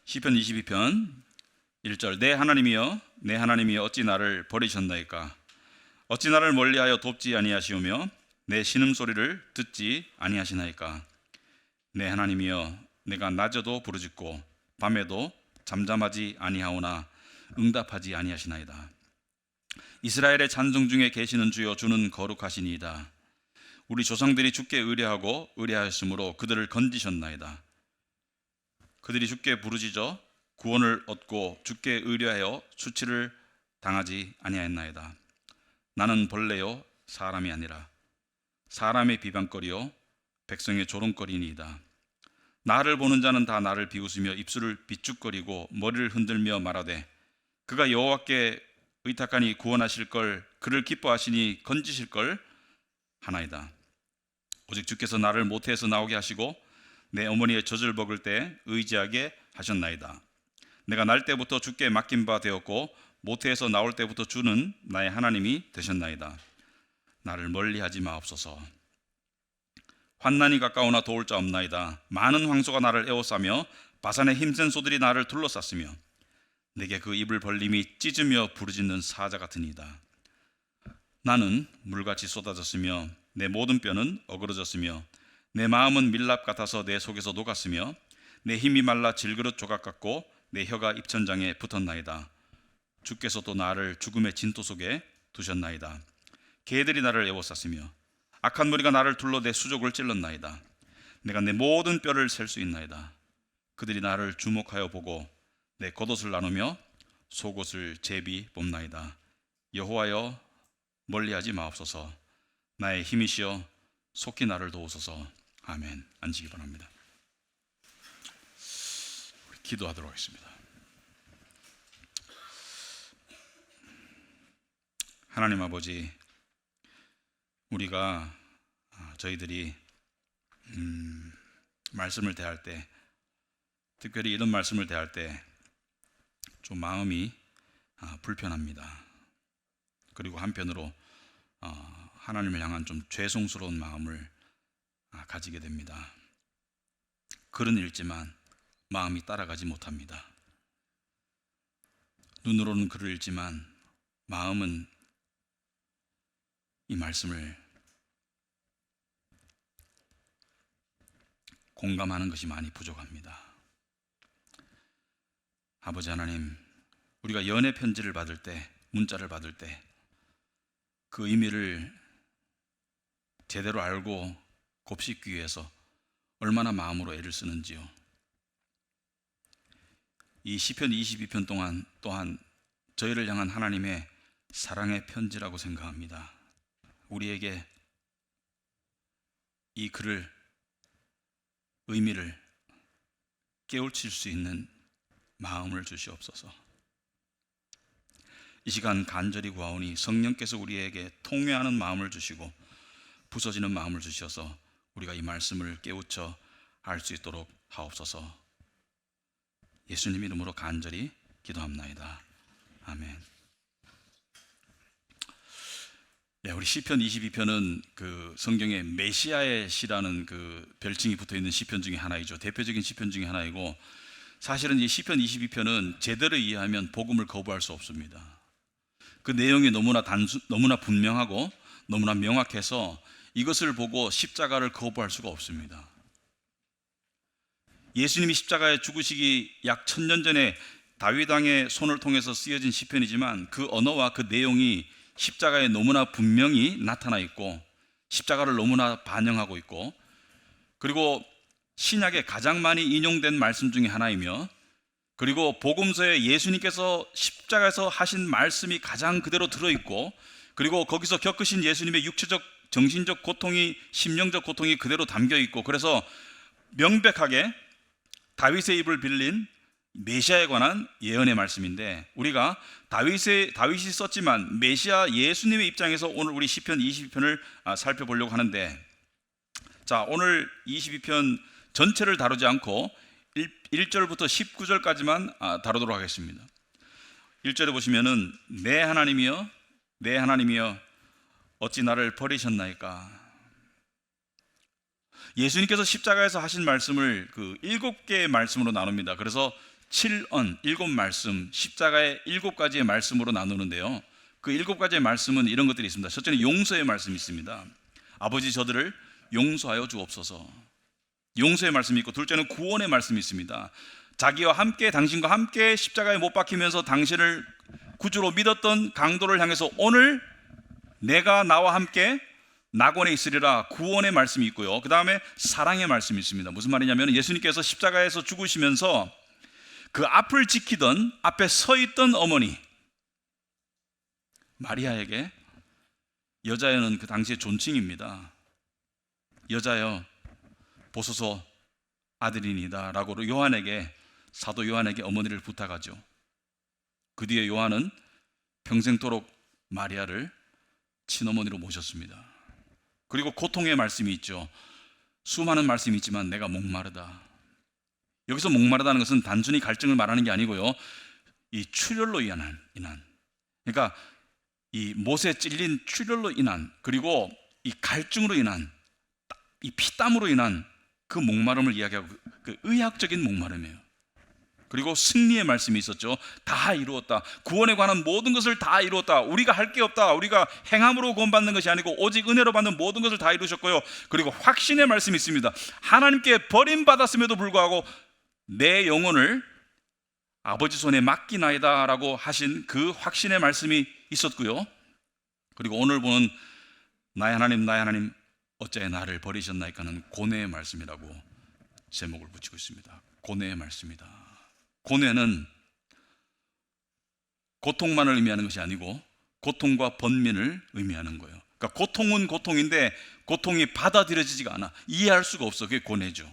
시편 22편 1절. 내 하나님이여, 내 하나님이여, 어찌 나를 버리셨나이까? 어찌 나를 멀리하여 돕지 아니하시오며 내 신음소리를 듣지 아니하시나이까? 내 하나님이여, 내가 낮에도 부르짖고 밤에도 잠잠하지 아니하오나 응답하지 아니하시나이다. 이스라엘의 찬송 중에 계시는 주여, 주는 거룩하시니이다. 우리 조상들이 주께 의뢰하고 의뢰하였으므로 그들을 건지셨나이다. 그들이 주께 부르짖어 구원을 얻고 주께 의뢰하여 수치를 당하지 아니하였나이다. 나는 벌레요 사람이 아니라 사람의 비방거리요 백성의 조롱거리니이다. 나를 보는 자는 다 나를 비웃으며 입술을 비축거리고 머리를 흔들며 말하되 그가 여호와께 의탁하니 구원하실 걸, 그를 기뻐하시니 건지실 걸 하나이다. 오직 주께서 나를 모태에서 나오게 하시고 내 어머니의 젖을 먹을 때 의지하게 하셨나이다. 내가 날 때부터 주께 맡긴 바 되었고 모태에서 나올 때부터 주는 나의 하나님이 되셨나이다. 나를 멀리하지 마옵소서. 환난이 가까우나 도울 자 없나이다. 많은 황소가 나를 에워싸며 바산의 힘센 소들이 나를 둘러쌌으며 내게 그 입을 벌림이 찢으며 부르짖는 사자 같으니이다. 나는 물같이 쏟아졌으며 내 모든 뼈는 어그러졌으며 내 마음은 밀랍 같아서 내 속에서 녹았으며 내 힘이 말라 질그릇 조각 같고 내 혀가 입천장에 붙었나이다. 주께서 또 나를 죽음의 진토 속에 두셨나이다. 개들이 나를 에워쌌으며 악한 무리가 나를 둘러 내 수족을 찔렀나이다. 내가 내 모든 뼈를 셀 수 있나이다. 그들이 나를 주목하여 보고 내 겉옷을 나누며 속옷을 제비 뽑나이다. 여호와여, 멀리하지 마옵소서. 나의 힘이시여 속히 나를 도우소서. 아멘. 앉으기 바랍니다. 우리 기도하도록 하겠습니다. 하나님 아버지, 우리가 저희들이 말씀을 대할 때, 특별히 이런 말씀을 대할 때 좀 마음이 불편합니다. 그리고 한편으로 하나님을 향한 좀 죄송스러운 마음을 가지게 됩니다. 글은 읽지만 마음이 따라가지 못합니다. 눈으로는 글을 읽지만 마음은 이 말씀을 공감하는 것이 많이 부족합니다. 아버지 하나님, 우리가 연애 편지를 받을 때, 문자를 받을 때 그 의미를 제대로 알고 곱씹기 위해서 얼마나 마음으로 애를 쓰는지요. 이 시편 22편 또한 저희를 향한 하나님의 사랑의 편지라고 생각합니다. 우리에게 이 글을, 의미를 깨우칠 수 있는 마음을 주시옵소서. 이 시간 간절히 구하오니 성령께서 우리에게 통회하는 마음을 주시고 부서지는 마음을 주셔서 우리가 이 말씀을 깨우쳐 알 수 있도록 하옵소서. 예수님 이름으로 간절히 기도합나이다. 아멘. 네, 우리 시편 22편은 그 성경에 메시아의 시라는 그 별칭이 붙어 있는 시편 중에 하나이죠. 대표적인 시편 중에 하나이고, 사실은 이 시편 22편은 제대로 이해하면 복음을 거부할 수 없습니다. 그 내용이 너무나 분명하고 너무나 명확해서 이것을 보고 십자가를 거부할 수가 없습니다. 예수님이 십자가에 죽으시기 약 1000년 전에 다윗 왕의 손을 통해서 쓰여진 시편이지만 그 언어와 그 내용이 십자가에 너무나 분명히 나타나 있고 십자가를 너무나 반영하고 있고, 그리고 신약에 가장 많이 인용된 말씀 중에 하나이며, 그리고 복음서에 예수님께서 십자가에서 하신 말씀이 가장 그대로 들어있고, 그리고 거기서 겪으신 예수님의 육체적, 정신적 고통이, 심령적 고통이 그대로 담겨있고, 그래서 명백하게 다윗의 입을 빌린 메시아에 관한 예언의 말씀인데, 우리가 다윗이 썼지만 메시아 예수님의 입장에서 오늘 우리 시편 22편을 살펴보려고 하는데, 자, 오늘 22편 전체를 다루지 않고 1절부터 19절까지만 다루도록 하겠습니다. 1절에 보시면은 내 하나님이여, 내 하나님이여, 어찌 나를 버리셨나이까? 예수님께서 십자가에서 하신 말씀을 그 7개의 말씀으로 나눕니다. 그래서 7언, 7말씀, 십자가의 7가지의 말씀으로 나누는데요. 그 7가지의 말씀은 이런 것들이 있습니다. 첫째는 용서의 말씀이 있습니다. 아버지 저들을 용서하여 주옵소서. 용서의 말씀이 있고, 둘째는 구원의 말씀이 있습니다. 자기와 함께, 당신과 함께 십자가에 못 박히면서 당신을 구주로 믿었던 강도를 향해서 오늘 내가 나와 함께 낙원에 있으리라, 구원의 말씀이 있고요. 그 다음에 사랑의 말씀이 있습니다. 무슨 말이냐면 예수님께서 십자가에서 죽으시면서 그 앞을 지키던, 앞에 서 있던 어머니 마리아에게, 여자여는 그 당시의 존칭입니다. 여자여 보소서 아들이니다 라고 사도 요한에게 어머니를 부탁하죠. 그 뒤에 요한은 평생토록 마리아를 친어머니로 모셨습니다. 그리고 고통의 말씀이 있죠. 수많은 말씀이 있지만 내가 목마르다. 여기서 목마르다는 것은 단순히 갈증을 말하는 게 아니고요, 이 출혈로 인한, 그러니까 이 못에 찔린 출혈로 인한, 그리고 이 갈증으로 인한, 이 피땀으로 인한 그 목마름을 이야기하고, 그 의학적인 목마름이에요. 그리고 승리의 말씀이 있었죠. 다 이루었다. 구원에 관한 모든 것을 다 이루었다. 우리가 할 게 없다. 우리가 행함으로 구원받는 것이 아니고 오직 은혜로 받는 모든 것을 다 이루셨고요. 그리고 확신의 말씀이 있습니다. 하나님께 버림받았음에도 불구하고 내 영혼을 아버지 손에 맡기나이다 라고 하신 그 확신의 말씀이 있었고요. 그리고 오늘 보는 나의 하나님 어찌하여 나를 버리셨나이까는 고뇌의 말씀이라고 제목을 붙이고 있습니다. 고뇌의 말씀이다. 고뇌는 고통만을 의미하는 것이 아니고 고통과 번민을 의미하는 거예요. 그러니까 고통은 고통인데 고통이 받아들여지지가 않아. 이해할 수가 없어. 그게 고뇌죠.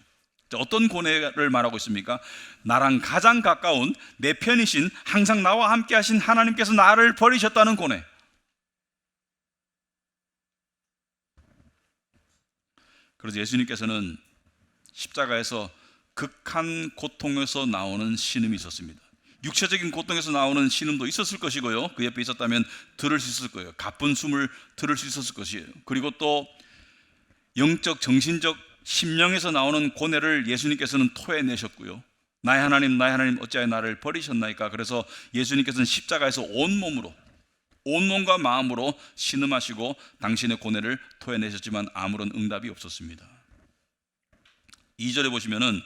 어떤 고뇌를 말하고 있습니까? 나랑 가장 가까운 내 편이신, 항상 나와 함께 하신 하나님께서 나를 버리셨다는 고뇌. 그래서 예수님께서는 십자가에서 극한 고통에서 나오는 신음이 있었습니다. 육체적인 고통에서 나오는 신음도 있었을 것이고요, 그 옆에 있었다면 들을 수 있었을 거예요. 가쁜 숨을 들을 수 있었을 것이에요. 그리고 또 영적, 정신적, 심령에서 나오는 고뇌를 예수님께서는 토해내셨고요. 나의 하나님 어찌하여 나를 버리셨나이까. 그래서 예수님께서는 십자가에서 온몸과 마음으로 신음하시고 당신의 고뇌를 토해내셨지만 아무런 응답이 없었습니다. 2절에 보시면은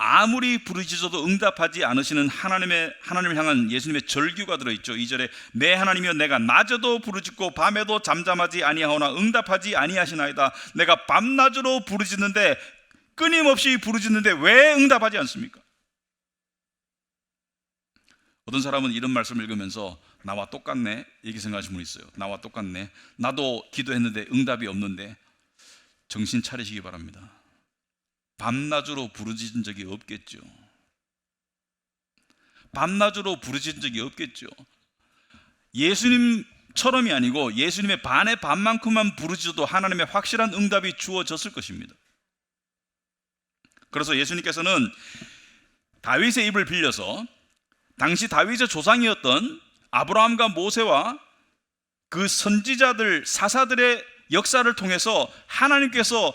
아무리 부르짖어도 응답하지 않으시는 하나님을 향한 예수님의 절규가 들어있죠. 2절에 내 하나님이여 내가 낮에도 부르짖고 밤에도 잠잠하지 아니하오나 응답하지 아니하시나이다. 내가 밤낮으로 부르짖는데, 끊임없이 부르짖는데 왜 응답하지 않습니까? 어떤 사람은 이런 말씀을 읽으면서 나와 똑같네 이렇게 생각하시는 분이 있어요. 나와 똑같네, 나도 기도했는데 응답이 없는데. 정신 차리시기 바랍니다. 밤낮으로 부르짖은 적이 없겠죠. 밤낮으로 부르짖은 적이 없겠죠. 예수님처럼이 아니고 예수님의 반의 반만큼만 부르짖어도 하나님의 확실한 응답이 주어졌을 것입니다. 그래서 예수님께서는 다윗의 입을 빌려서 당시 다윗의 조상이었던 아브라함과 모세와 그 선지자들, 사사들의 역사를 통해서 하나님께서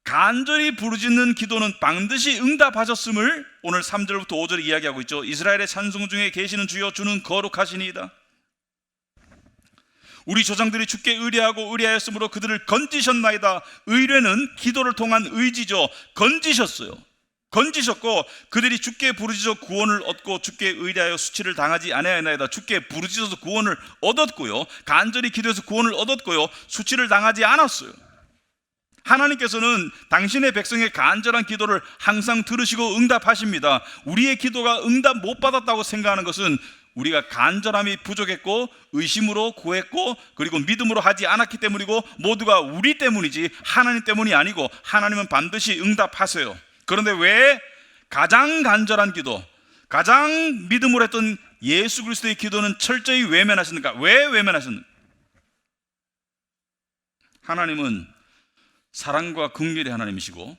간절히 부르짖는 기도는 반드시 응답하셨음을 오늘 3절부터 5절에 이야기하고 있죠. 이스라엘의 찬송 중에 계시는 주여 주는 거룩하시니이다. 우리 조상들이 주께 의뢰하고 의뢰하였으므로 그들을 건지셨나이다. 의뢰는 기도를 통한 의지죠. 건지셨고 그들이 주께 부르짖어 구원을 얻고 주께 의뢰하여 수치를 당하지 아니하였나이다. 주께 부르짖어서 구원을 얻었고요, 간절히 기도해서 구원을 얻었고요, 수치를 당하지 않았어요. 하나님께서는 당신의 백성의 간절한 기도를 항상 들으시고 응답하십니다. 우리의 기도가 응답 못 받았다고 생각하는 것은 우리가 간절함이 부족했고 의심으로 구했고 그리고 믿음으로 하지 않았기 때문이고, 모두가 우리 때문이지 하나님 때문이 아니고 하나님은 반드시 응답하세요. 그런데 왜 가장 간절한 기도, 가장 믿음으로 했던 예수 그리스도의 기도는 철저히 외면하셨는가? 왜 외면하셨는가? 하나님은 사랑과 긍휼의 하나님이시고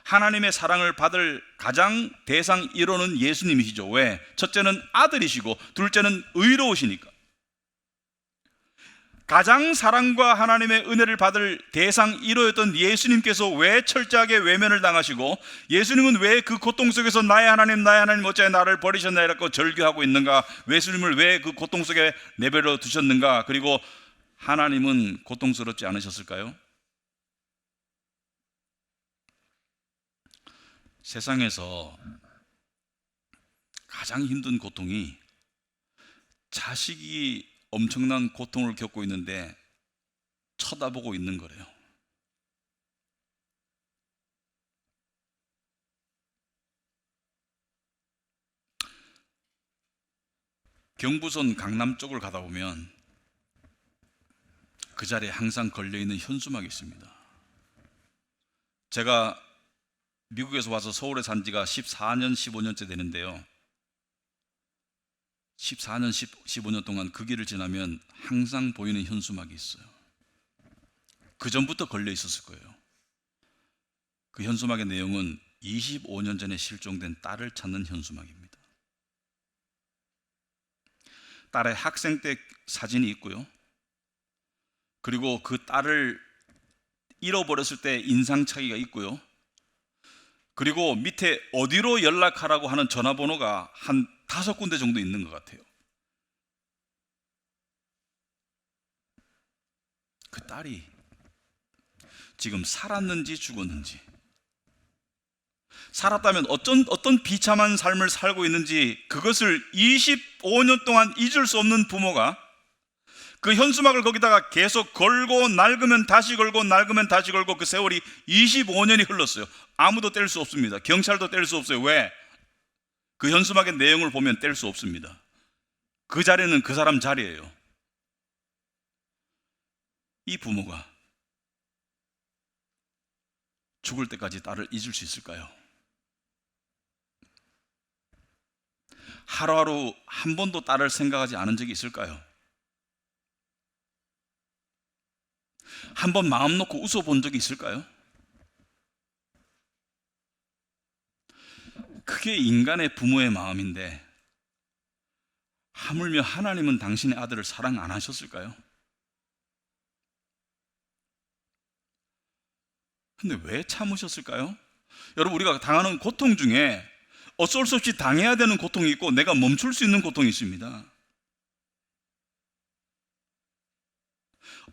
하나님의 사랑을 받을 가장 대상 1호는 예수님이시죠. 왜? 첫째는 아들이시고 둘째는 의로우시니까. 가장 사랑과 하나님의 은혜를 받을 대상 1호였던 예수님께서 왜 철저하게 외면을 당하시고, 예수님은 왜 그 고통 속에서 나의 하나님 어찌하여 나를 버리셨나이라고 절규하고 있는가? 예수님을 왜 그 고통 속에 내버려 두셨는가? 그리고 하나님은 고통스럽지 않으셨을까요? 세상에서 가장 힘든 고통이 자식이 엄청난 고통을 겪고 있는데 쳐다보고 있는 거래요. 경부선 강남 쪽을 가다 보면 그 자리에 항상 걸려있는 현수막이 있습니다. 제가 미국에서 와서 서울에 산 지가 14년, 15년째 되는데요. 14년, 15년 동안 그 길을 지나면 항상 보이는 현수막이 있어요. 그 전부터 걸려 있었을 거예요. 그 현수막의 내용은 25년 전에 실종된 딸을 찾는 현수막입니다. 딸의 학생 때 사진이 있고요. 그리고 그 딸을 잃어버렸을 때 인상착의가 있고요. 그리고 밑에 어디로 연락하라고 하는 전화번호가 한 5군데 정도 있는 것 같아요. 그 딸이 지금 살았는지 죽었는지, 살았다면 어떤 비참한 삶을 살고 있는지, 그것을 25년 동안 잊을 수 없는 부모가 그 현수막을 거기다가 계속 걸고 낡으면 다시 걸고 낡으면 다시 걸고, 그 세월이 25년이 흘렀어요. 아무도 뗄 수 없습니다. 경찰도 뗄 수 없어요. 왜? 그 현수막의 내용을 보면 뗄 수 없습니다. 그 자리는 그 사람 자리예요. 이 부모가 죽을 때까지 딸을 잊을 수 있을까요? 하루하루 한 번도 딸을 생각하지 않은 적이 있을까요? 한 번 마음 놓고 웃어본 적이 있을까요? 그게 인간의 부모의 마음인데, 하물며 하나님은 당신의 아들을 사랑 안 하셨을까요? 근데 왜 참으셨을까요? 여러분, 우리가 당하는 고통 중에 어쩔 수 없이 당해야 되는 고통이 있고, 내가 멈출 수 있는 고통이 있습니다.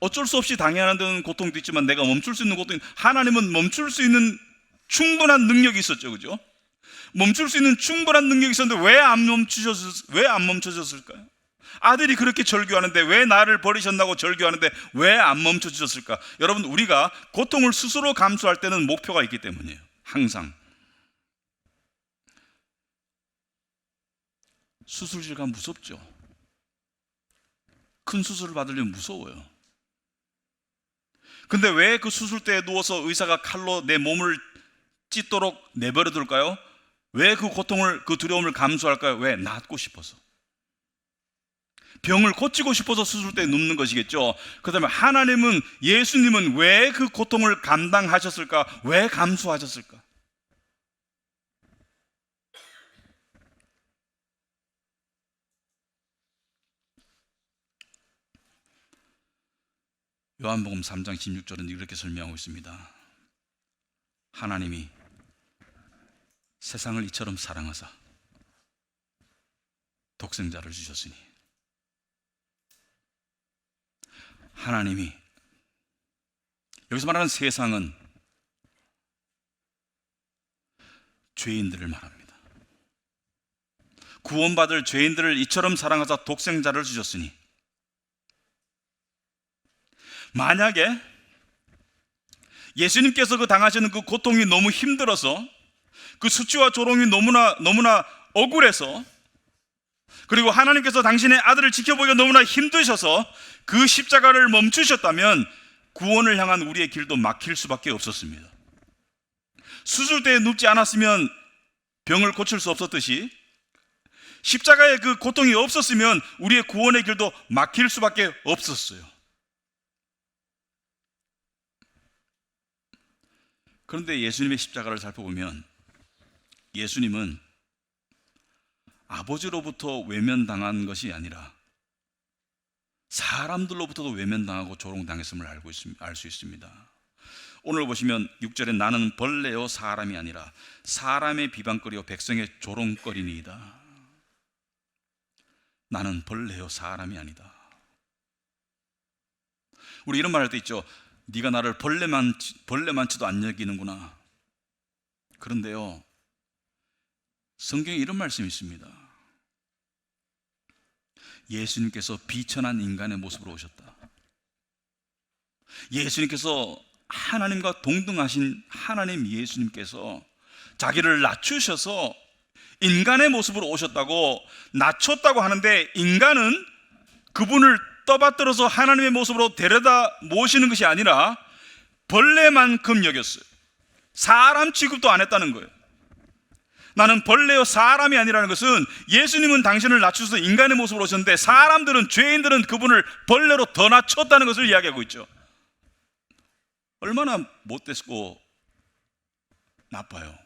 어쩔 수 없이 당해야 되는 고통도 있지만 내가 멈출 수 있는 고통이, 하나님은 멈출 수 있는 충분한 능력이 있었죠. 그죠? 멈출 수 있는 충분한 능력이 있었는데 왜 안 멈춰졌을까요? 아들이 그렇게 절규하는데, 왜 나를 버리셨나고 절규하는데 왜 안 멈춰주셨을까? 여러분, 우리가 고통을 스스로 감수할 때는 목표가 있기 때문이에요. 항상. 수술실 가면 무섭죠. 큰 수술을 받으려면 무서워요. 근데 왜 그 수술대에 누워서 의사가 칼로 내 몸을 찢도록 내버려 둘까요? 왜 그 고통을, 그 두려움을 감수할까요? 왜? 낫고 싶어서. 병을 고치고 싶어서 수술대에 눕는 것이겠죠. 그 다음에 하나님은, 예수님은 왜 그 고통을 감당하셨을까? 왜 감수하셨을까? 요한복음 3장 16절은 이렇게 설명하고 있습니다. 하나님이 세상을 이처럼 사랑하사 독생자를 주셨으니, 하나님이, 여기서 말하는 세상은 죄인들을 말합니다. 구원받을 죄인들을 이처럼 사랑하사 독생자를 주셨으니, 만약에 예수님께서 그 당하시는 그 고통이 너무 힘들어서, 그 수치와 조롱이 너무나 억울해서, 그리고 하나님께서 당신의 아들을 지켜보기가 너무나 힘드셔서 그 십자가를 멈추셨다면 구원을 향한 우리의 길도 막힐 수밖에 없었습니다. 수술대에 눕지 않았으면 병을 고칠 수 없었듯이, 십자가의 그 고통이 없었으면 우리의 구원의 길도 막힐 수밖에 없었어요. 그런데 예수님의 십자가를 살펴보면, 예수님은 아버지로부터 외면당한 것이 아니라 사람들로부터도 외면당하고 조롱당했음을 알 수 있습니다. 오늘 보시면 6절에 나는 벌레요 사람이 아니라 사람의 비방거리요 백성의 조롱거리니이다. 나는 벌레요 사람이 아니다. 우리 이런 말 할 때 있죠. 네가 나를 벌레만치도 안 여기는구나. 그런데요, 성경에 이런 말씀이 있습니다. 예수님께서 비천한 인간의 모습으로 오셨다. 예수님께서 하나님과 동등하신 하나님 예수님께서 자기를 낮추셔서 인간의 모습으로 오셨다고, 낮췄다고 하는데 인간은 그분을 떠받들어서 하나님의 모습으로 데려다 모시는 것이 아니라 벌레만큼 여겼어요. 사람 취급도 안 했다는 거예요. 나는 벌레요 사람이 아니라는 것은 예수님은 당신을 낮추셔서 인간의 모습으로 오셨는데 사람들은, 죄인들은 그분을 벌레로 더 낮췄다는 것을 이야기하고 있죠. 얼마나 못됐고 나빠요.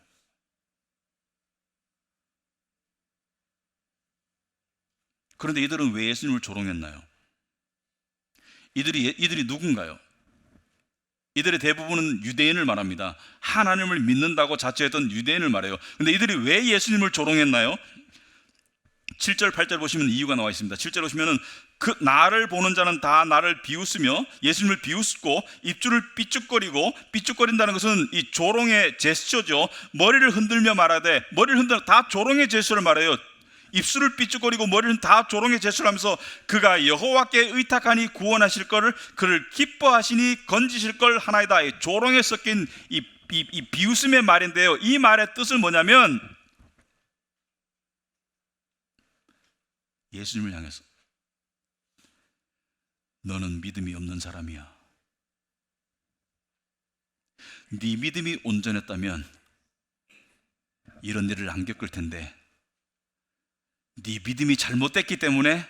그런데 이들은 왜 예수님을 조롱했나요? 이들이 누군가요? 이들의 대부분은 유대인을 말합니다. 하나님을 믿는다고 자처했던 유대인을 말해요. 그런데 이들이 왜 예수님을 조롱했나요? 7절 8절 보시면 이유가 나와 있습니다. 7절 보시면 그 나를 보는 자는 다 나를 비웃으며, 예수님을 비웃고 입술을 삐죽거린다는 것은 이 조롱의 제스처죠. 머리를 흔들며 말하되, 머리를 흔들어 다 조롱의 제스처를 말해요. 입술을 삐죽거리고 머리는 다 조롱의 제스처를 하면서 그가 여호와께 의탁하니 구원하실 거를, 그를 기뻐하시니 건지실 걸 하나이다. 이 조롱에 섞인 이 비웃음의 말인데요, 이 말의 뜻은 뭐냐면 예수님을 향해서 너는 믿음이 없는 사람이야. 네 믿음이 온전했다면 이런 일을 안 겪을 텐데, 네 믿음이 잘못됐기 때문에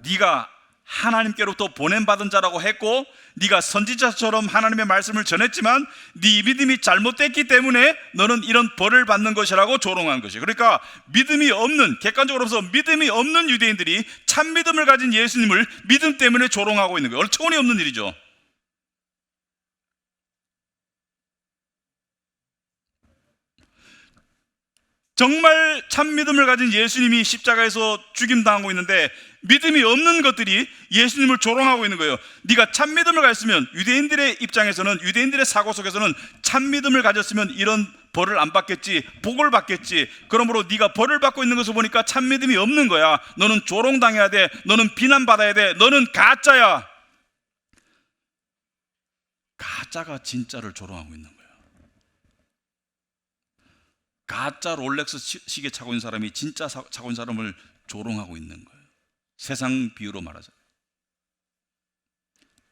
네가 하나님께로부터 보냄받은 자라고 했고 네가 선지자처럼 하나님의 말씀을 전했지만 네 믿음이 잘못됐기 때문에 너는 이런 벌을 받는 것이라고 조롱한 것이에요. 그러니까 믿음이 없는, 객관적으로 봐서 믿음이 없는 유대인들이 참 믿음을 가진 예수님을 믿음 때문에 조롱하고 있는 거예요. 어처구니 없는 일이죠. 정말 참 믿음을 가진 예수님이 십자가에서 죽임당하고 있는데 믿음이 없는 것들이 예수님을 조롱하고 있는 거예요. 네가 참 믿음을 가졌으면, 유대인들의 입장에서는, 유대인들의 사고 속에서는 참 믿음을 가졌으면 이런 벌을 안 받겠지, 복을 받겠지. 그러므로 네가 벌을 받고 있는 것을 보니까 참 믿음이 없는 거야. 너는 조롱당해야 돼. 너는 비난받아야 돼. 너는 가짜야. 가짜가 진짜를 조롱하고 있는 거예요. 가짜 롤렉스 시계 차고 있는 사람이 진짜 차고 있는 사람을 조롱하고 있는 거예요. 세상 비유로 말하자.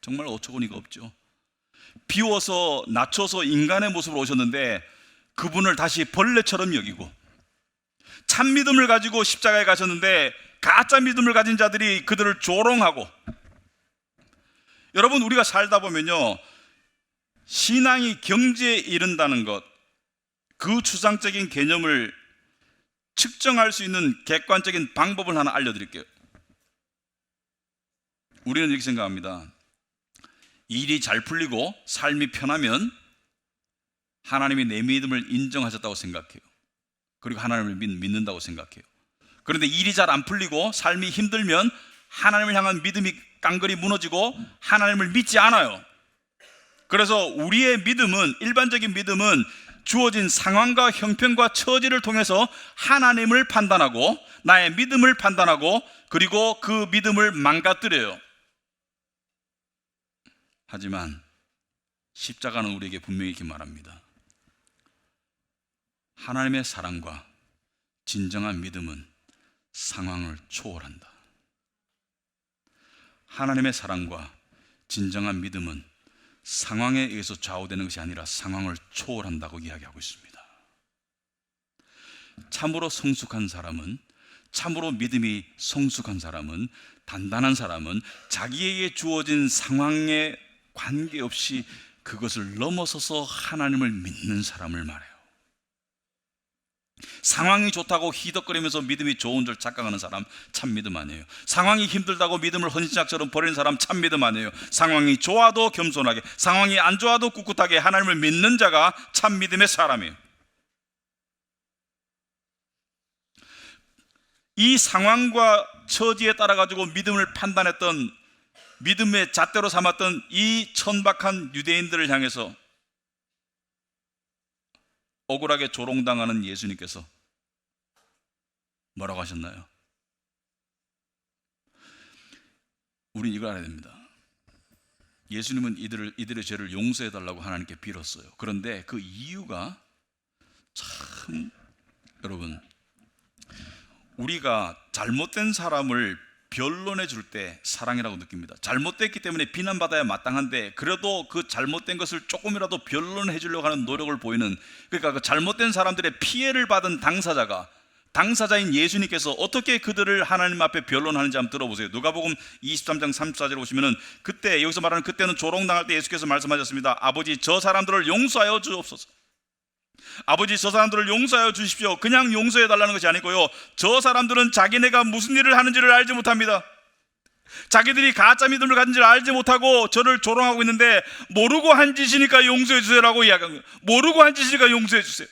정말 어처구니가 없죠. 비워서 낮춰서 인간의 모습으로 오셨는데 그분을 다시 벌레처럼 여기고, 참 믿음을 가지고 십자가에 가셨는데 가짜 믿음을 가진 자들이 그들을 조롱하고. 여러분, 우리가 살다 보면요, 신앙이 경지에 이른다는 것, 그 추상적인 개념을 측정할 수 있는 객관적인 방법을 하나 알려드릴게요. 우리는 이렇게 생각합니다. 일이 잘 풀리고 삶이 편하면 하나님이 내 믿음을 인정하셨다고 생각해요. 그리고 하나님을 믿는다고 생각해요. 그런데 일이 잘 안 풀리고 삶이 힘들면 하나님을 향한 믿음이 깡그리 무너지고 하나님을 믿지 않아요. 그래서 우리의 믿음은, 일반적인 믿음은 주어진 상황과 형편과 처지를 통해서 하나님을 판단하고 나의 믿음을 판단하고 그리고 그 믿음을 망가뜨려요. 하지만 십자가는 우리에게 분명히 이렇게 말합니다. 하나님의 사랑과 진정한 믿음은 상황을 초월한다. 하나님의 사랑과 진정한 믿음은 상황에 의해서 좌우되는 것이 아니라 상황을 초월한다고 이야기하고 있습니다. 참으로 성숙한 사람은, 참으로 믿음이 성숙한 사람은, 단단한 사람은 자기에게 주어진 상황에 관계없이 그것을 넘어서서 하나님을 믿는 사람을 말해요. 상황이 좋다고 희덕거리면서 믿음이 좋은 줄 착각하는 사람 참 믿음 아니에요. 상황이 힘들다고 믿음을 헌신짝처럼 버리는 사람 참 믿음 아니에요. 상황이 좋아도 겸손하게, 상황이 안 좋아도 꿋꿋하게 하나님을 믿는 자가 참 믿음의 사람이에요. 이 상황과 처지에 따라 가지고 믿음을 판단했던, 믿음의 잣대로 삼았던 이 천박한 유대인들을 향해서 억울하게 조롱당하는 예수님께서 뭐라고 하셨나요? 우린 이걸 알아야 됩니다. 예수님은 이들의 죄를 용서해 달라고 하나님께 빌었어요. 그런데 그 이유가 참, 여러분, 우리가 잘못된 사람을 변론해 줄 때 사랑이라고 느낍니다. 잘못됐기 때문에 비난받아야 마땅한데, 그래도 그 잘못된 것을 조금이라도 변론해 주려고 하는 노력을 보이는, 그러니까 그 잘못된 사람들의 피해를 받은 당사자인 예수님께서 어떻게 그들을 하나님 앞에 변론하는지 한번 들어보세요. 누가복음 23장 34절에 보시면은, 그때, 여기서 말하는 그때는 조롱당할 때 예수께서 말씀하셨습니다. 아버지, 저 사람들을 용서하여 주옵소서. 아버지, 저 사람들을 용서하여 주십시오. 그냥 용서해 달라는 것이 아니고요, 저 사람들은 자기네가 무슨 일을 하는지를 알지 못합니다. 자기들이 가짜 믿음을 가진지를 알지 못하고 저를 조롱하고 있는데, 모르고 한 짓이니까 용서해 주세요라고 이야기합니다. 모르고 한 짓이니까 용서해 주세요.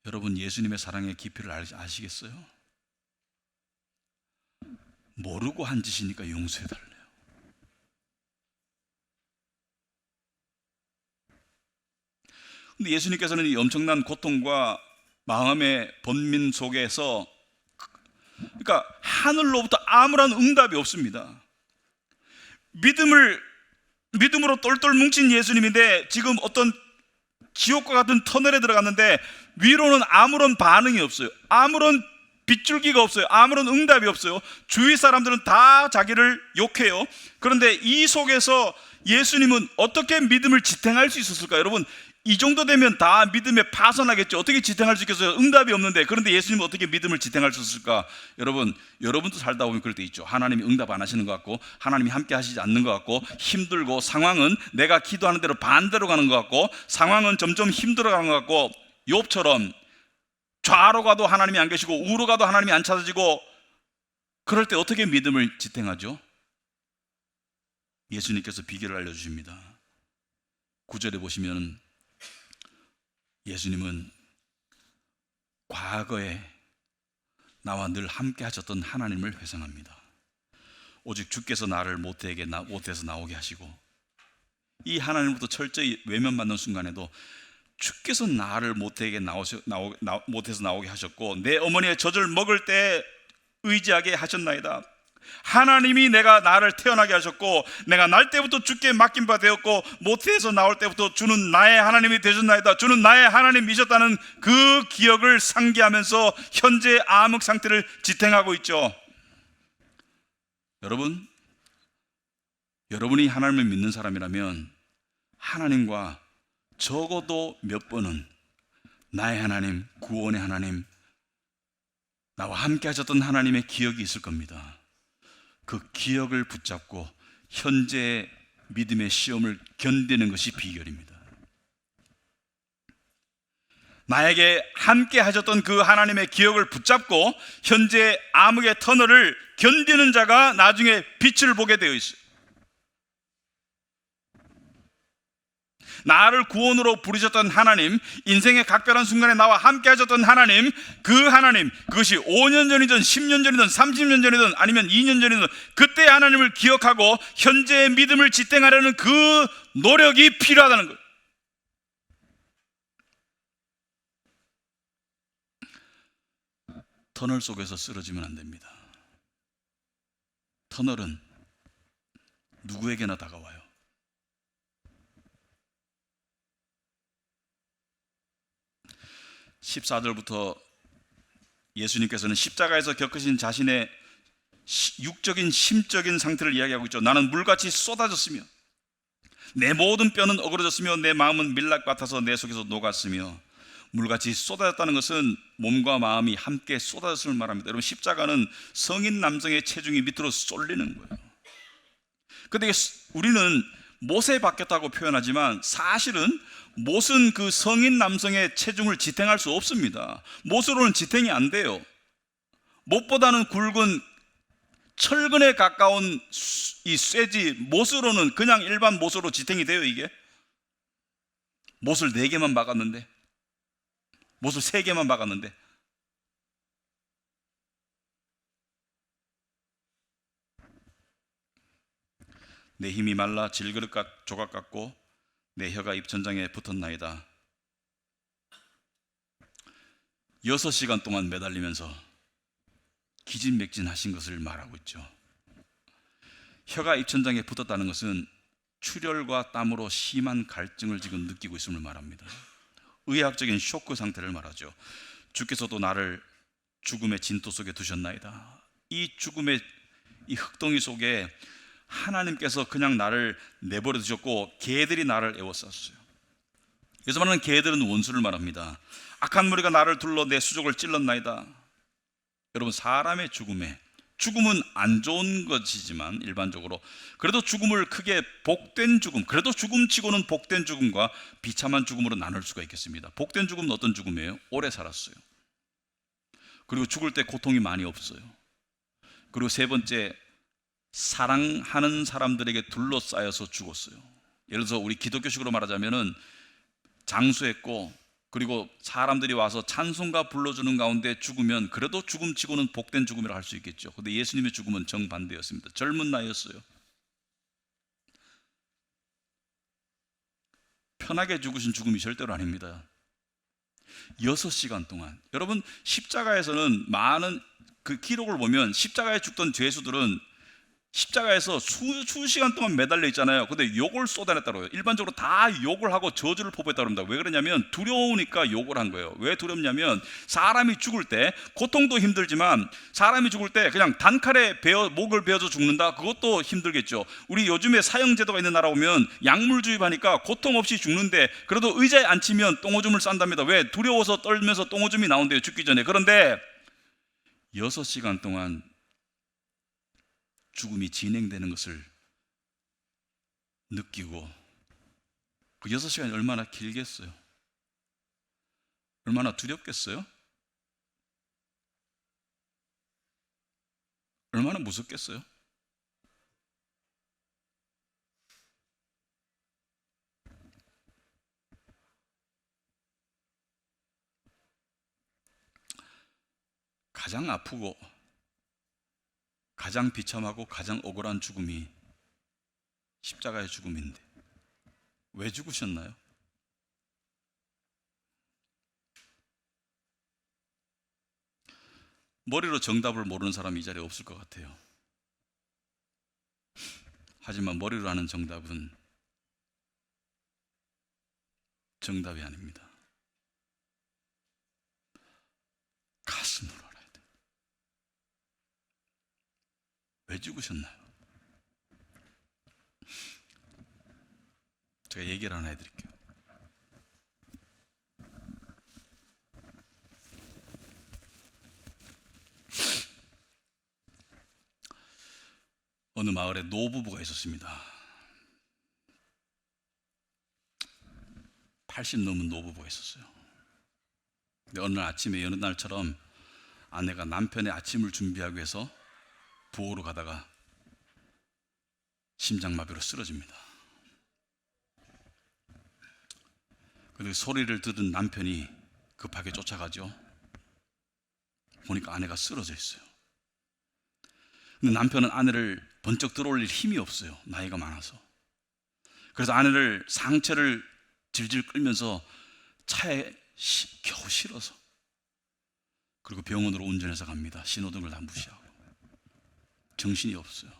여러분, 예수님의 사랑의 깊이를 아시겠어요? 모르고 한 짓이니까 용서해 달래요. 근데 예수님께서는 이 엄청난 고통과 마음의 번민 속에서, 그러니까 하늘로부터 아무런 응답이 없습니다. 믿음으로 똘똘 뭉친 예수님인데 지금 어떤 지옥과 같은 터널에 들어갔는데 위로는 아무런 반응이 없어요. 아무런 빗줄기가 없어요. 아무런 응답이 없어요. 주위 사람들은 다 자기를 욕해요. 그런데 이 속에서 예수님은 어떻게 믿음을 지탱할 수 있었을까요? 여러분, 이 정도 되면 다 믿음에 파산하겠죠. 어떻게 지탱할 수 있겠어요? 응답이 없는데. 그런데 예수님은 어떻게 믿음을 지탱할 수 있을까? 여러분도 살다 보면 그럴 때 있죠. 하나님이 응답 안 하시는 것 같고, 하나님이 함께 하시지 않는 것 같고, 힘들고, 상황은 내가 기도하는 대로 반대로 가는 것 같고, 상황은 점점 힘들어가는 것 같고, 욥처럼 좌로 가도 하나님이 안 계시고 우로 가도 하나님이 안 찾아지고, 그럴 때 어떻게 믿음을 지탱하죠? 예수님께서 비결을 알려주십니다. 9절에 보시면 예수님은 과거에 나와 늘 함께 하셨던 하나님을 회상합니다. 오직 주께서 나를 모태에서 나오게 하시고, 이 하나님부터 철저히 외면받는 순간에도 주께서 나를 모태에서 나오게 하셨고, 내 어머니의 젖을 먹을 때 의지하게 하셨나이다. 하나님이 나를 태어나게 하셨고, 내가 날 때부터 주께 맡긴 바 되었고, 모태에서 나올 때부터 주는 나의 하나님이 되셨나이다. 주는 나의 하나님이셨다는 그 기억을 상기하면서 현재 암흑 상태를 지탱하고 있죠. 여러분이 하나님을 믿는 사람이라면 하나님과 적어도 몇 번은 나의 하나님, 구원의 하나님, 나와 함께 하셨던 하나님의 기억이 있을 겁니다. 그 기억을 붙잡고 현재의 믿음의 시험을 견디는 것이 비결입니다. 나에게 함께 하셨던 그 하나님의 기억을 붙잡고 현재 암흑의 터널을 견디는 자가 나중에 빛을 보게 되어 있어요. 나를 구원으로 부르셨던 하나님, 인생의 각별한 순간에 나와 함께 하셨던 하나님, 그것이 5년 전이든 10년 전이든 30년 전이든 아니면 2년 전이든 그때 하나님을 기억하고 현재의 믿음을 지탱하려는 그 노력이 필요하다는 거예요. 터널 속에서 쓰러지면 안 됩니다. 터널은 누구에게나 다가와요. (14절부터) 예수님께서는 십자가에서 겪으신 자신의 육적인 심적인 상태를 이야기하고 있죠. 나는 물같이 쏟아졌으며 내 모든 뼈는 어그러졌으며 내 마음은 밀랍 같아서 내 속에서 녹았으며 물같이 쏟아졌다는 것은 몸과 마음이 함께 쏟아졌음을 말합니다. 여러분, 십자가는 성인 남성의 체중이 밑으로 쏠리는 거예요. 근데 우리는 못에 박혔다고 표현하지만 사실은 못은 그 성인 남성의 체중을 지탱할 수 없습니다. 못으로는 지탱이 안 돼요. 못보다는 굵은 철근에 가까운 이 쇠지, 못으로는 그냥 일반 못으로 지탱이 돼요. 이게 못을 4개만 박았는데, 못을 3개만 박았는데, 내 힘이 말라 질그릇 조각 같고 내 혀가 입천장에 붙었나이다. 6시간 동안 매달리면서 기진맥진하신 것을 말하고 있죠. 혀가 입천장에 붙었다는 것은 출혈과 땀으로 심한 갈증을 지금 느끼고 있음을 말합니다. 의학적인 쇼크 상태를 말하죠. 주께서도 나를 죽음의 진토 속에 두셨나이다. 이 죽음의 이 흙덩이 속에 하나님께서 그냥 나를 내버려 두셨고 개들이 나를 에워쌌어요. 여기서 말하는 개들은 원수를 말합니다. 악한 무리가 나를 둘러 내 수족을 찔렀나이다. 여러분, 사람의 죽음은 안 좋은 것이지만 일반적으로 그래도 죽음을 크게 복된 죽음, 그래도 죽음치고는 복된 죽음과 비참한 죽음으로 나눌 수가 있겠습니다. 복된 죽음은 어떤 죽음이에요? 오래 살았어요. 그리고 죽을 때 고통이 많이 없어요. 그리고 세 번째, 사랑하는 사람들에게 둘러싸여서 죽었어요. 예를 들어서 우리 기독교식으로 말하자면은 장수했고 그리고 사람들이 와서 찬송가 불러주는 가운데 죽으면 그래도 죽음치고는 복된 죽음이라 할 수 있겠죠. 그런데 예수님의 죽음은 정반대였습니다. 젊은 나이였어요. 편하게 죽으신 죽음이 절대로 아닙니다. 6시간 동안. 여러분, 십자가에서는 많은 그 기록을 보면 십자가에 죽던 죄수들은 십자가에서 수시간 동안 매달려 있잖아요. 근데 욕을 쏟아냈다고요. 일반적으로 다 욕을 하고 저주를 포부했다고 합니다. 왜 그러냐면 두려우니까 욕을 한 거예요. 왜 두렵냐면 사람이 죽을 때 고통도 힘들지만 사람이 죽을 때 그냥 단칼에 목을 베어서 죽는다? 그것도 힘들겠죠. 우리 요즘에 사형제도가 있는 나라 오면 약물 주입하니까 고통 없이 죽는데 그래도 의자에 앉히면 똥오줌을 싼답니다. 왜? 두려워서 떨면서 똥오줌이 나온대요, 죽기 전에. 그런데 6시간 동안 죽음이 진행되는 것을 느끼고 그 6시간이 얼마나 길겠어요? 얼마나 두렵겠어요? 얼마나 무섭겠어요? 가장 아프고 가장 비참하고 가장 억울한 죽음이 십자가의 죽음인데 왜 죽으셨나요? 머리로 정답을 모르는 사람이 이 자리에 없을 것 같아요. 하지만 머리로 아는 정답은 정답이 아닙니다. 가슴으로 알아야 돼요. 왜 죽으셨나요? 제가 얘기를 하나 해드릴게요. 어느 마을에 노부부가 있었습니다. 80 넘은 노부부가 있었어요. 근데 어느 아침에 여느 날처럼 아내가 남편의 아침을 준비하기 위해서 부엌으로 가다가 심장마비로 쓰러집니다. 그리고 소리를 들은 남편이 급하게 쫓아가죠. 보니까 아내가 쓰러져 있어요. 근데 남편은 아내를 번쩍 들어올릴 힘이 없어요. 나이가 많아서. 그래서 아내를 상체를 질질 끌면서 차에 겨우 실어서 그리고 병원으로 운전해서 갑니다. 신호등을 다 무시하고. 정신이 없어요.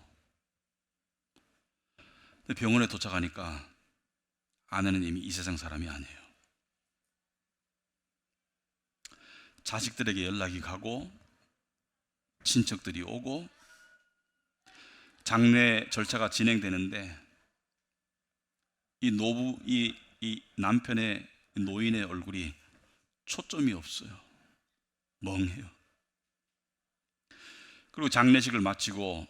근데 병원에 도착하니까 아내는 이미 이 세상 사람이 아니에요. 자식들에게 연락이 가고 친척들이 오고 장례 절차가 진행되는데 이 남편의 노인의 얼굴이 초점이 없어요. 멍해요. 그리고 장례식을 마치고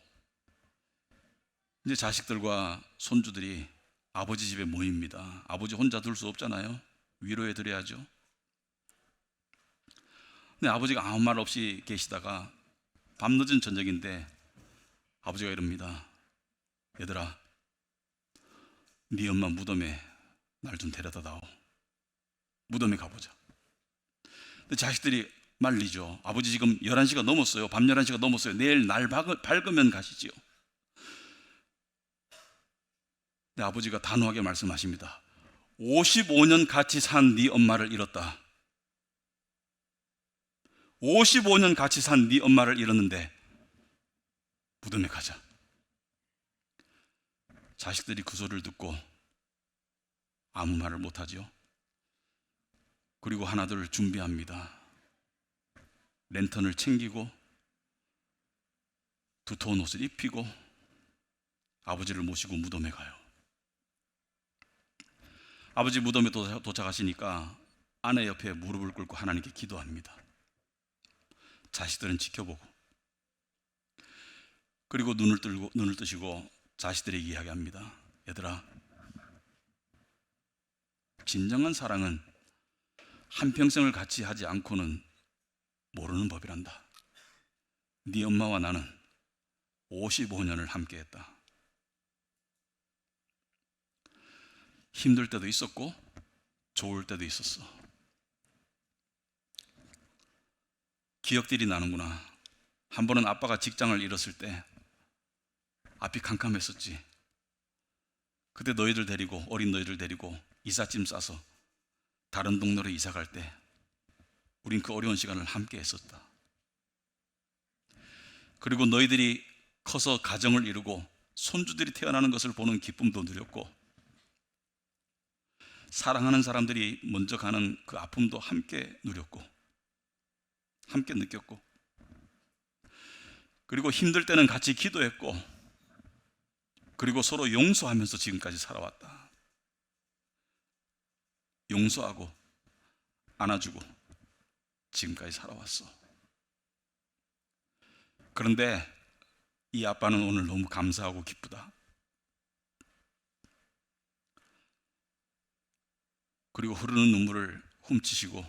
이제 자식들과 손주들이 아버지 집에 모입니다. 아버지 혼자 둘 수 없잖아요. 위로해 드려야죠. 근데 아버지가 아무 말 없이 계시다가 밤늦은 저녁인데 아버지가 이럽니다. 얘들아, 네 엄마 무덤에 날 좀 데려다 다오. 무덤에 가보자. 근데 자식들이 말리죠. 아버지 지금 11시가 넘었어요. 밤 11시가 넘었어요. 내일 날 밝으면 가시지요. 근데 아버지가 단호하게 말씀하십니다. 55년 같이 산 네 엄마를 잃었다. 55년 같이 산 네 엄마를 잃었는데 무덤에 가자. 자식들이 그 소리를 듣고 아무 말을 못하죠. 그리고 하나둘 준비합니다. 랜턴을 챙기고 두터운 옷을 입히고 아버지를 모시고 무덤에 가요. 아버지 무덤에 도착하시니까 아내 옆에 무릎을 꿇고 하나님께 기도합니다. 자식들은 지켜보고, 그리고 눈을 뜨시고 자식들에게 이야기합니다. 얘들아, 진정한 사랑은 한평생을 같이 하지 않고는 모르는 법이란다. 네 엄마와 나는 55년을 함께했다. 힘들 때도 있었고 좋을 때도 있었어. 기억들이 나는구나. 한 번은 아빠가 직장을 잃었을 때 앞이 캄캄했었지. 그때 어린 너희들 데리고 이삿짐 싸서 다른 동네로 이사 갈 때 우린 그 어려운 시간을 함께 했었다. 그리고 너희들이 커서 가정을 이루고 손주들이 태어나는 것을 보는 기쁨도 누렸고, 사랑하는 사람들이 먼저 가는 그 아픔도 함께 누렸고, 함께 느꼈고, 그리고 힘들 때는 같이 기도했고, 그리고 서로 용서하면서 지금까지 살아왔다. 용서하고 안아주고 지금까지 살아왔어. 그런데 이 아빠는 오늘 너무 감사하고 기쁘다. 그리고 흐르는 눈물을 훔치시고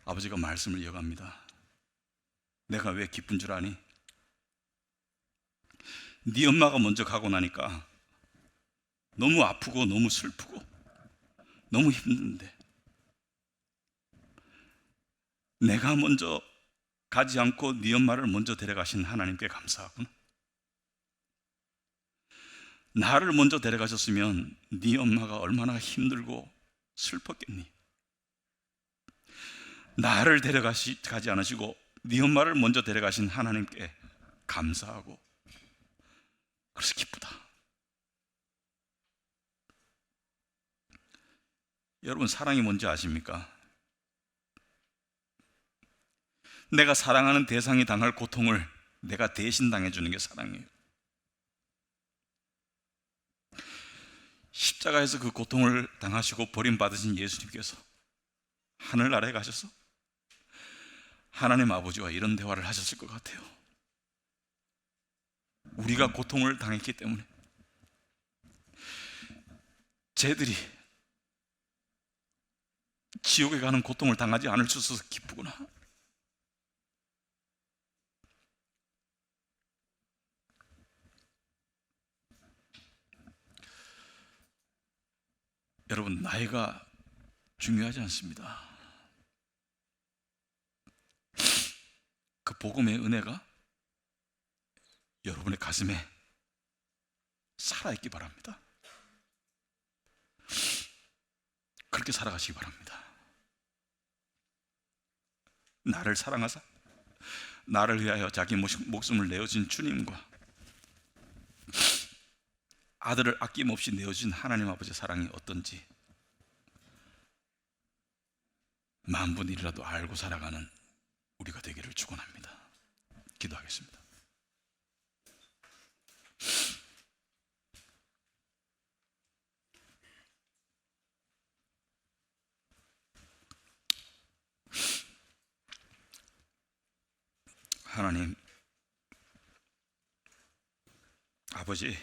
아버지가 말씀을 이어갑니다. 내가 왜 기쁜 줄 아니? 네 엄마가 먼저 가고 나니까 너무 아프고 너무 슬프고 너무 힘든데 내가 먼저 가지 않고 네 엄마를 먼저 데려가신 하나님께 감사하구나. 나를 먼저 데려가셨으면 네 엄마가 얼마나 힘들고 슬펐겠니? 나를 가지 않으시고 네 엄마를 먼저 데려가신 하나님께 감사하고, 그래서 기쁘다. 여러분, 사랑이 뭔지 아십니까? 내가 사랑하는 대상이 당할 고통을 내가 대신 당해주는 게 사랑이에요. 십자가에서 그 고통을 당하시고 버림받으신 예수님께서 하늘나라에 가셔서 하나님 아버지와 이런 대화를 하셨을 것 같아요. 우리가 고통을 당했기 때문에 쟤들이 지옥에 가는 고통을 당하지 않을 수 있어서 기쁘구나. 여러분, 나이가 중요하지 않습니다. 그 복음의 은혜가 여러분의 가슴에 살아있기 바랍니다. 그렇게 살아가시기 바랍니다. 나를 사랑하사 나를 위하여 자기 목숨을 내어준 주님과 아들을 아낌없이 내어준 하나님 아버지의 사랑이 어떤지 만분 일이라도 알고 살아가는 우리가 되기를 축원합니다. 기도하겠습니다. 하나님, 아버지,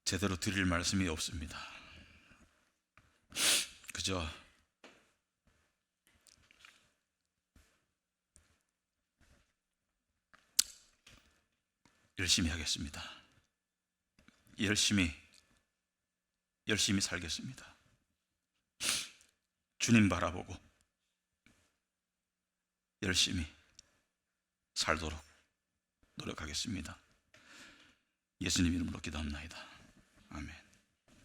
제대로 드릴 말씀이 없습니다. 그저 열심히 하겠습니다. 열심히 살겠습니다. 주님 바라보고 열심히 살도록 노력하겠습니다. 예수님 이름으로 기도합나이다. 아멘.